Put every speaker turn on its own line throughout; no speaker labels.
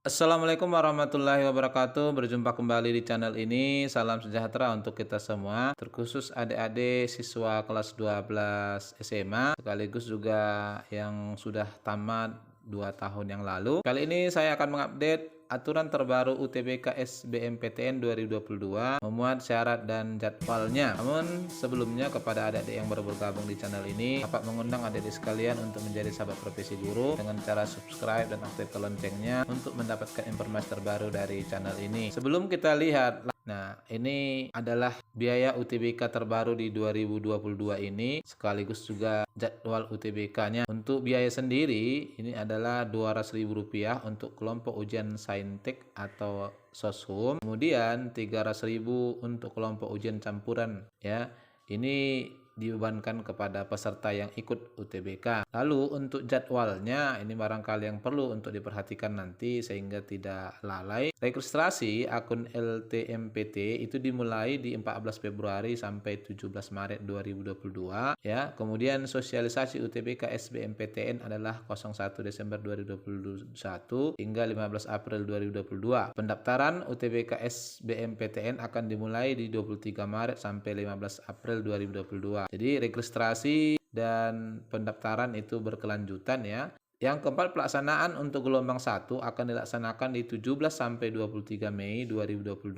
Assalamualaikum warahmatullahi wabarakatuh. Berjumpa kembali di channel ini. Salam sejahtera untuk kita semua, terkhusus adik-adik siswa kelas 12 SMA sekaligus juga yang sudah tamat 2 tahun yang lalu. Kali ini saya akan mengupdate aturan terbaru UTBK SBMPTN 2022 memuat syarat dan jadwalnya. Namun sebelumnya, kepada adik-adik yang baru bergabung di channel ini, dapat mengundang adik-adik sekalian untuk menjadi sahabat profesi guru dengan cara subscribe dan aktifkan loncengnya untuk mendapatkan informasi terbaru dari channel ini. Sebelum kita lihat, nah ini adalah biaya UTBK terbaru di 2022 ini sekaligus juga jadwal UTBK-nya. Untuk biaya sendiri ini adalah Rp200.000 untuk kelompok ujian saintek atau soshum, kemudian Rp300.000 untuk kelompok ujian campuran ya. Ini dibebankan kepada peserta yang ikut UTBK. Lalu untuk jadwalnya ini barangkali yang perlu untuk diperhatikan nanti sehingga tidak lalai. Registrasi akun LTMPT itu dimulai di 14 Februari sampai 17 Maret 2022 ya. Kemudian sosialisasi UTBK SBMPTN adalah 01 Desember 2021 hingga 15 April 2022. Pendaftaran UTBK SBMPTN akan dimulai di 23 Maret sampai 15 April 2022. Jadi registrasi dan pendaftaran itu berkelanjutan ya. Yang keempat, pelaksanaan untuk gelombang 1 akan dilaksanakan di 17 sampai 23 Mei 2022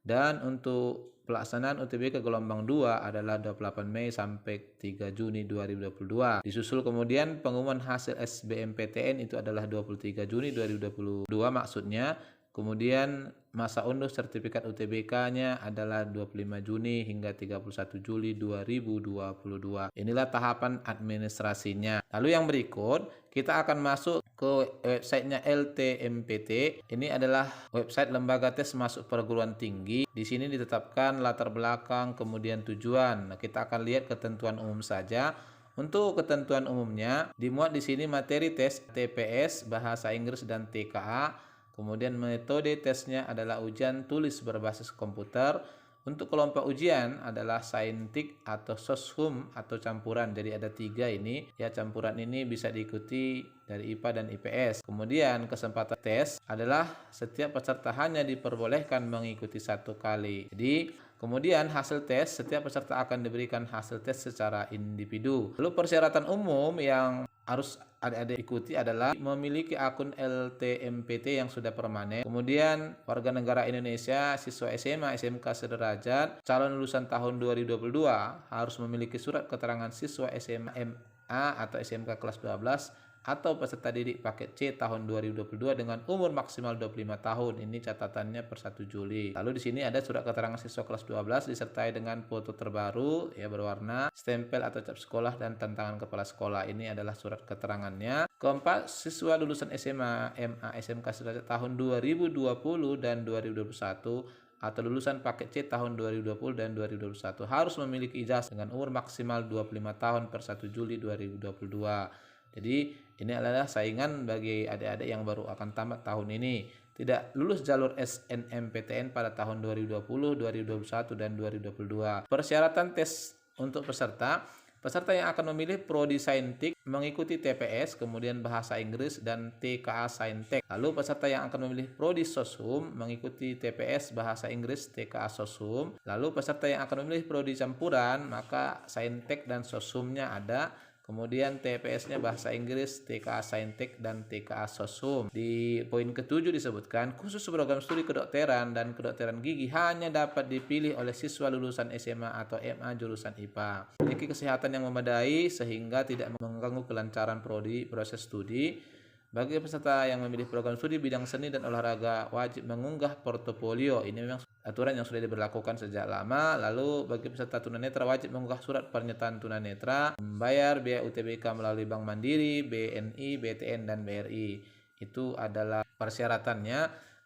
dan untuk pelaksanaan UTBK gelombang 2 adalah 28 Mei sampai 3 Juni 2022. Disusul kemudian pengumuman hasil SBMPTN itu adalah 23 Juni 2022 maksudnya. Kemudian masa unduh sertifikat UTBK-nya adalah 25 Juni hingga 31 Juli 2022. Inilah tahapan administrasinya. Lalu yang berikut, kita akan masuk ke websitenya LTMPT. Ini adalah website lembaga tes masuk perguruan tinggi. Di sini ditetapkan latar belakang, kemudian tujuan. Nah, kita akan lihat ketentuan umum saja. Untuk ketentuan umumnya, dimuat di sini materi tes TPS, bahasa Inggris dan TKA. Kemudian metode tesnya adalah ujian tulis berbasis komputer. Untuk kelompok ujian adalah saintik atau soshum atau campuran. Jadi ada 3 ini ya, campuran ini bisa diikuti dari IPA dan IPS. Kemudian kesempatan tes adalah setiap peserta hanya diperbolehkan mengikuti 1 kali. Jadi kemudian hasil tes, setiap peserta akan diberikan hasil tes secara individu. Lalu persyaratan umum yang harus adik-adik ikuti adalah memiliki akun LTMPT yang sudah permanen, kemudian warga negara Indonesia, siswa SMA, SMK sederajat, calon lulusan tahun 2022 harus memiliki surat keterangan siswa SMA, MA atau SMK kelas 12 atau peserta didik paket C tahun 2022 dengan umur maksimal 25 tahun. Ini catatannya per 1 Juli. Lalu di sini ada surat keterangan siswa kelas 12 disertai dengan foto terbaru ya berwarna, stempel atau cap sekolah dan tantangan kepala sekolah. Ini adalah surat keterangannya. Keempat, siswa lulusan SMA, MA, SMK sederajat tahun 2020 dan 2021 atau lulusan paket C tahun 2020 dan 2021 harus memiliki ijazah dengan umur maksimal 25 tahun per 1 Juli 2022. Jadi ini adalah saingan bagi adik-adik yang baru akan tamat tahun ini. Tidak lulus jalur SNMPTN pada tahun 2020, 2021, dan 2022. Persyaratan tes untuk peserta. Peserta yang akan memilih Prodi Saintek mengikuti TPS, kemudian Bahasa Inggris, dan TKA Saintek. Lalu peserta yang akan memilih Prodi Soshum mengikuti TPS, Bahasa Inggris, TKA Soshum. Lalu peserta yang akan memilih Prodi Campuran, maka Saintek dan Soshumnya ada. Kemudian TPS-nya Bahasa Inggris, TKA Saintek, dan TKA Soshum. Di poin ke-7 disebutkan, khusus program studi kedokteran dan kedokteran gigi hanya dapat dipilih oleh siswa lulusan SMA atau MA jurusan IPA. Memiliki kesehatan yang memadai sehingga tidak mengganggu kelancaran proses studi. Bagi peserta yang memilih program studi bidang seni dan olahraga wajib mengunggah portofolio. Ini memang aturan yang sudah diberlakukan sejak lama. Lalu bagi peserta tunanetra wajib mengunggah surat pernyataan tunanetra, membayar biaya UTBK melalui Bank Mandiri, BNI, BTN, dan BRI. Itu adalah persyaratannya.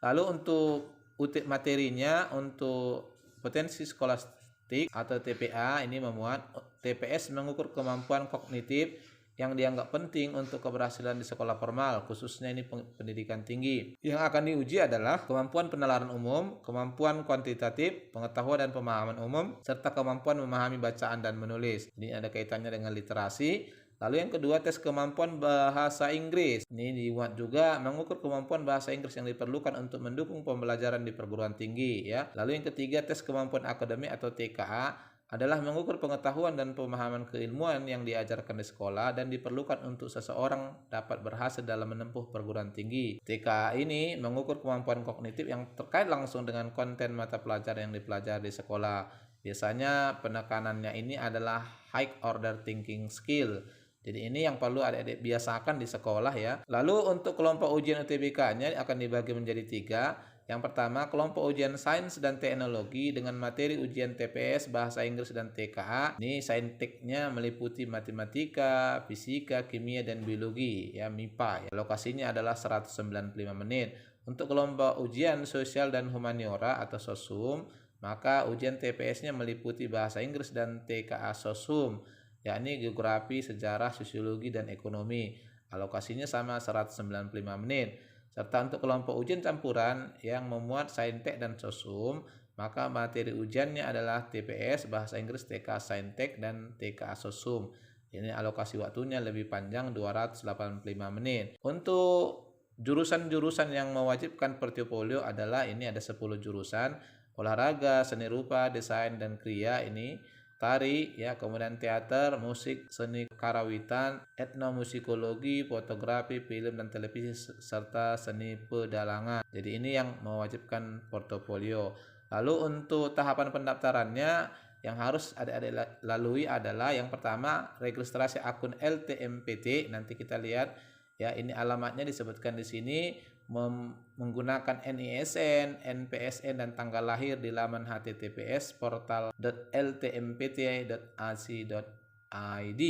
Lalu untuk materinya, untuk potensi skolastik atau TPA ini memuat TPS mengukur kemampuan kognitif yang dianggap penting untuk keberhasilan di sekolah formal, khususnya ini pendidikan tinggi. Yang akan diuji adalah kemampuan penalaran umum, kemampuan kuantitatif, pengetahuan dan pemahaman umum, serta kemampuan memahami bacaan dan menulis. Ini ada kaitannya dengan literasi. Lalu yang kedua, tes kemampuan bahasa Inggris. Ini dimuat juga mengukur kemampuan bahasa Inggris yang diperlukan untuk mendukung pembelajaran di perguruan tinggi ya. Lalu yang ketiga, tes kemampuan akademik atau TKA adalah mengukur pengetahuan dan pemahaman keilmuan yang diajarkan di sekolah dan diperlukan untuk seseorang dapat berhasil dalam menempuh perguruan tinggi. TKA ini mengukur kemampuan kognitif yang terkait langsung dengan konten mata pelajaran yang dipelajari di sekolah. Biasanya penekanannya ini adalah high order thinking skill. Jadi ini yang perlu adik-adik biasakan di sekolah ya. Lalu untuk kelompok ujian UTBK-nya akan dibagi menjadi 3. Yang pertama, kelompok ujian sains dan teknologi dengan materi ujian TPS, bahasa Inggris dan TKA. Ini sainteknya meliputi matematika, fisika, kimia dan biologi ya, MIPA ya. Lokasinya adalah 195 menit. Untuk kelompok ujian sosial dan humaniora atau SOSUM, maka ujian TPS-nya meliputi bahasa Inggris dan TKA SOSUM, yakni geografi, sejarah, sosiologi, dan ekonomi. Alokasinya sama 195 menit. Serta untuk kelompok ujian campuran yang memuat saintek dan sosum, maka materi ujiannya adalah TPS, bahasa Inggris, TK saintek, dan TK sosum. Ini alokasi waktunya lebih panjang 285 menit. Untuk jurusan-jurusan yang mewajibkan portofolio adalah ini ada 10 jurusan: olahraga, seni rupa, desain dan kriya, ini tari ya, kemudian teater, musik, seni karawitan, etnomusikologi, fotografi, film dan televisi serta seni pedalangan. Jadi ini yang mewajibkan portofolio. Lalu untuk tahapan pendaftarannya yang harus adik-adik lalui adalah yang pertama, registrasi akun LTMPT. Nanti kita lihat ya, ini alamatnya disebutkan di sini, menggunakan NISN, NPSN dan tanggal lahir di laman https portal.ltmpt.ac.id.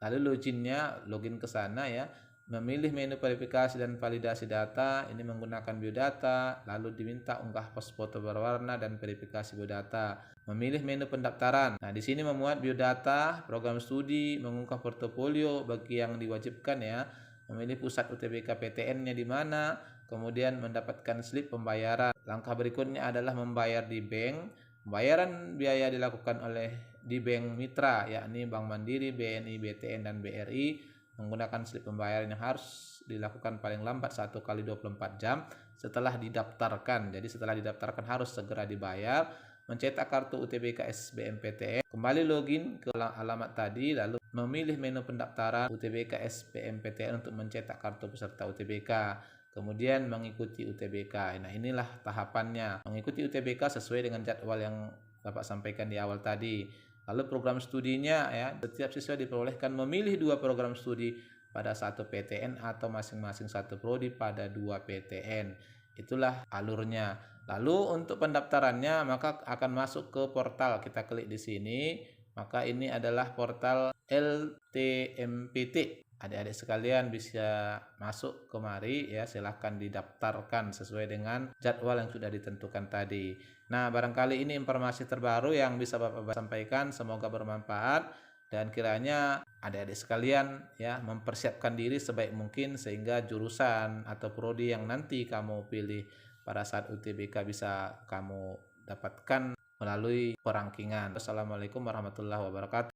Lalu login ke sana ya, memilih menu verifikasi dan validasi data, ini menggunakan biodata, lalu diminta unggah pos foto berwarna dan verifikasi biodata. Memilih menu pendaftaran. Nah, di sini memuat biodata, program studi, mengunggah portofolio bagi yang diwajibkan ya. Memilih pusat UTBK PTN-nya di mana, kemudian mendapatkan slip pembayaran. Langkah berikutnya adalah membayar di bank. Pembayaran biaya dilakukan di bank mitra, yakni Bank Mandiri, BNI, BTN, dan BRI, menggunakan slip pembayaran yang harus dilakukan paling lambat 1 kali 24 jam setelah didaftarkan. Jadi setelah didaftarkan harus segera dibayar. Mencetak kartu UTBK SBMPTN, kembali login ke alamat tadi, lalu memilih menu pendaftaran UTBK SBMPTN untuk mencetak kartu peserta UTBK, kemudian mengikuti UTBK. Nah, inilah tahapannya. Mengikuti UTBK sesuai dengan jadwal yang Bapak sampaikan di awal tadi. Lalu program studinya ya, setiap siswa diperbolehkan memilih 2 program studi pada 1 PTN atau masing-masing 1 prodi pada 2 PTN. Itulah alurnya. Lalu untuk pendaftarannya maka akan masuk ke portal. Kita klik di sini, maka ini adalah portal LTMPT. Adik-adik sekalian bisa masuk kemari ya, silahkan didaftarkan sesuai dengan jadwal yang sudah ditentukan tadi. Nah, barangkali ini informasi terbaru yang bisa Bapak sampaikan, semoga bermanfaat dan kiranya adik-adik sekalian ya mempersiapkan diri sebaik mungkin sehingga jurusan atau prodi yang nanti kamu pilih pada saat UTBK bisa kamu dapatkan melalui perangkingan. Wassalamualaikum warahmatullahi wabarakatuh.